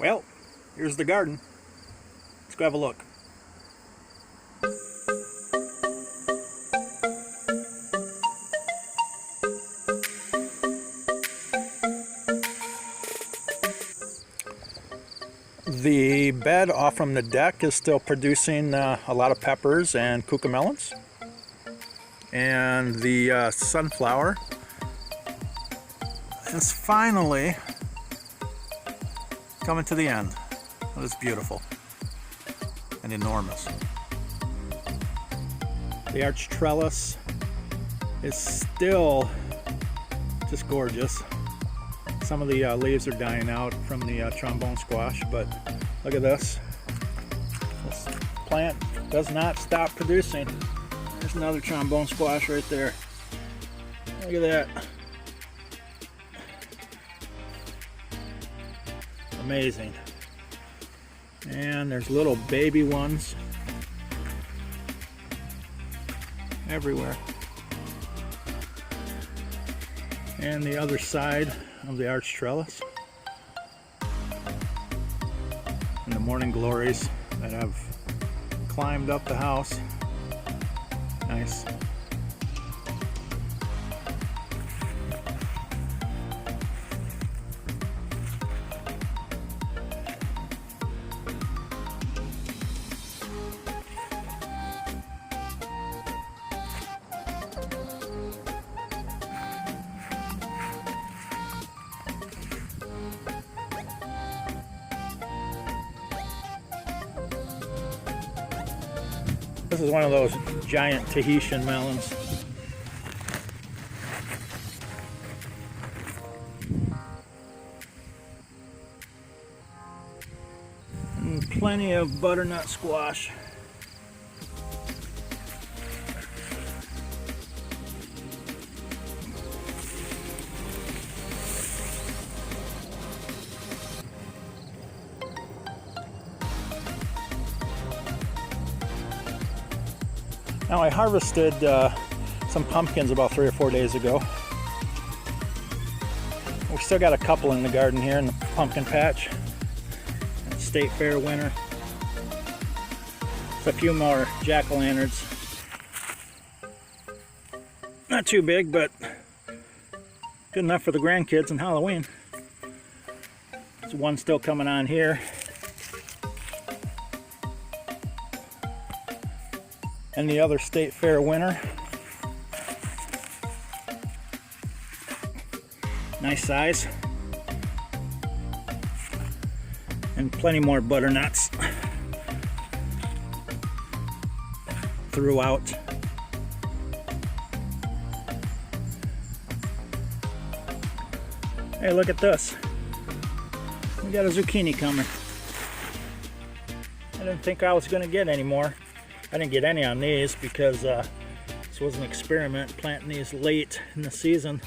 Well, here's the garden. Let's go have a look. The bed off from the deck is still producing a lot of peppers and cucamelons. And the sunflower is finally coming to the end. It is beautiful and enormous. The arch trellis is still just gorgeous. Some of the leaves are dying out from the trombone squash, but look at this. This plant does not stop producing. There's another trombone squash right there. Look at that. Amazing. And there's little baby ones everywhere. And the other side of the arch trellis. And the morning glories that have climbed up the house. Nice. This is one of those giant Tahitian melons. And plenty of butternut squash. Now I harvested some pumpkins about 3 or 4 days ago. We still got a couple in the garden here in the pumpkin patch. State Fair winter. It's a few more jack-o'-lanterns. Not too big, but good enough for the grandkids and Halloween. There's one still coming on here. And the other State Fair winner. Nice size. And plenty more butternuts throughout. Hey, look at this. We got a zucchini coming. I didn't think I was going to get any more. I didn't get any on these because this was an experiment, planting these late in the season.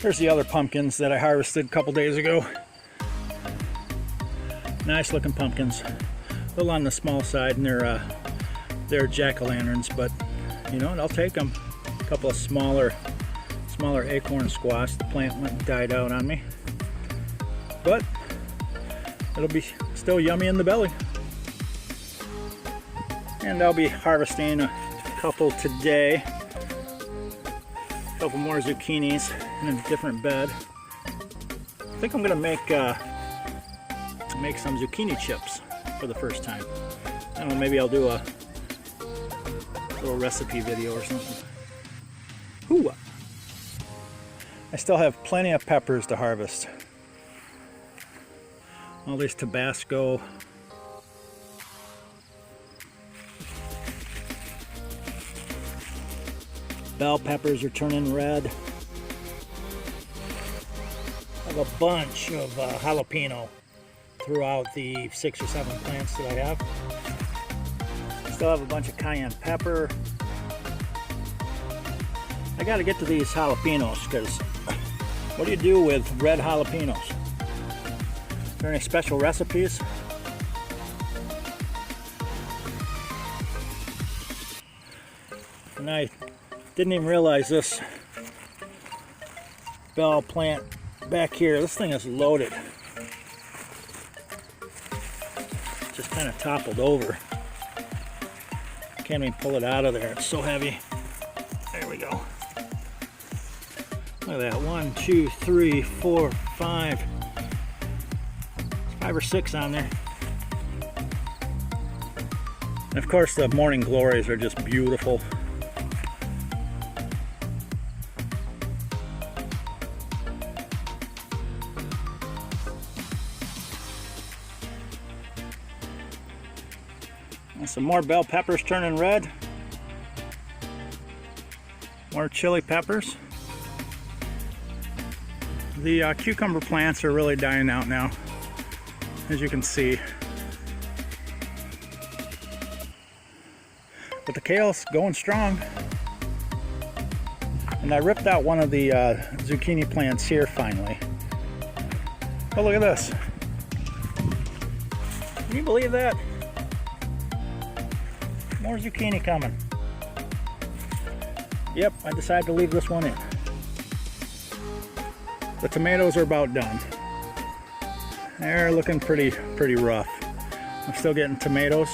Here's the other pumpkins that I harvested a couple days ago. Nice looking pumpkins. A little on the small side, and they're jack-o'-lanterns, but you know what, I'll take them. A couple of smaller acorn squash. The plant went and died out on me, but it'll be still yummy in the belly. And I'll be harvesting a couple today. A couple more zucchinis in a different bed. I think I'm gonna make some zucchini chips for the first time. I don't know, maybe I'll do a little recipe video or something. Ooh. I still have plenty of peppers to harvest. All these Tabasco. Bell peppers are turning red. I have a bunch of jalapeno throughout the 6 or 7 plants that I have. Still have a bunch of cayenne pepper. I gotta get to these jalapenos, because what do you do with red jalapenos? Are there any special recipes? And I didn't even realize this bell plant back here, this thing is loaded. Just kind of toppled over. Can't even pull it out of there, it's so heavy. There we go. Look at that, 1, 2, 3, 4, 5. 5 or 6 on there. And of course the morning glories are just beautiful. And some more bell peppers turning red. More chili peppers. The cucumber plants are really dying out now, as you can see. But the kale's going strong. And I ripped out one of the zucchini plants here finally. Oh, look at this. Can you believe that? More zucchini coming. Yep, I decided to leave this one in. The tomatoes are about done. They're looking pretty rough. I'm still getting tomatoes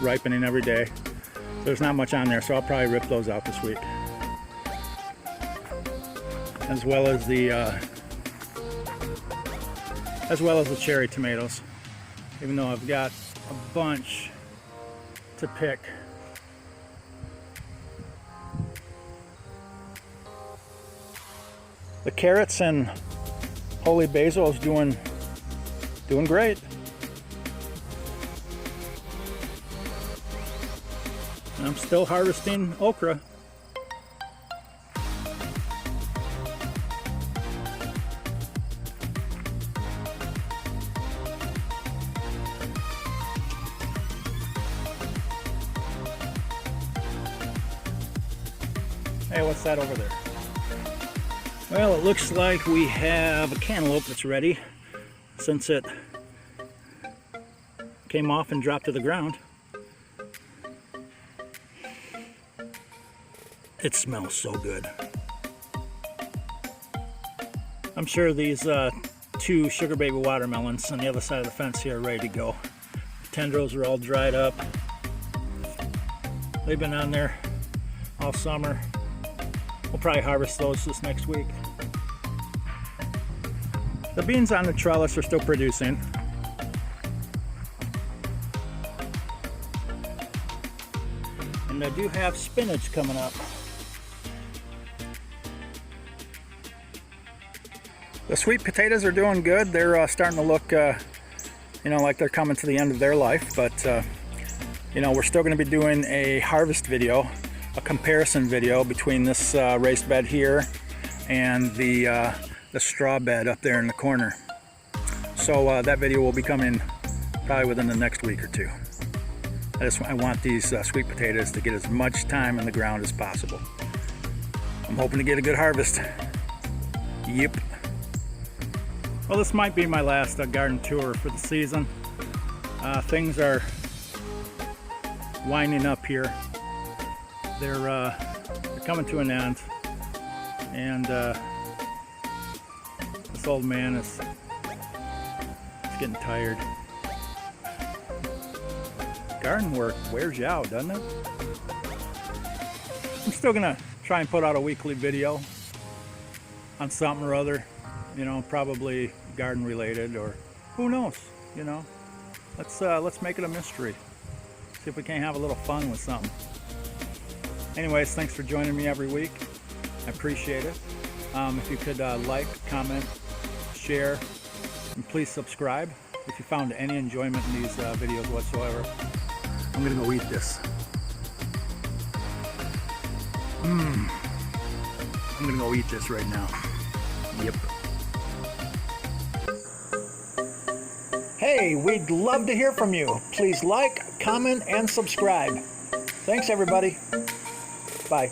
ripening every day. There's not much on there, so I'll probably rip those out this week. As well as the cherry tomatoes. Even though I've got a bunch to pick. The carrots and holy basil is doing great. And I'm still harvesting okra. Hey, what's that over there? Well, it looks like we have a cantaloupe that's ready since it came off and dropped to the ground. It smells so good. I'm sure these 2 sugar baby watermelons on the other side of the fence here are ready to go. The tendrils are all dried up. They've been on there all summer. We'll probably harvest those this next week. The beans on the trellis are still producing. And I do have spinach coming up. The sweet potatoes are doing good. They're starting to look, like they're coming to the end of their life. But, we're still going to be doing a harvest video, a comparison video between this raised bed here and the straw bed up there in the corner. So that video will be coming probably within the next week or two. I want these sweet potatoes to get as much time in the ground as possible. I'm hoping to get a good harvest. Yep. Well, this might be my last garden tour for the season. Things are winding up here. They're coming to an end, and this old man is getting tired. Garden work wears you out, doesn't it? I'm still gonna try and put out a weekly video on something or other, probably garden related, or who knows, let's make it a mystery. See if we can't have a little fun with something. Anyways, thanks for joining me every week. I appreciate it. If you could like, comment, share, and please subscribe if you found any enjoyment in these videos whatsoever. I'm gonna go eat this. I'm gonna go eat this right now. Yep. Hey, we'd love to hear from you. Please like, comment, and subscribe. Thanks, everybody. Bye.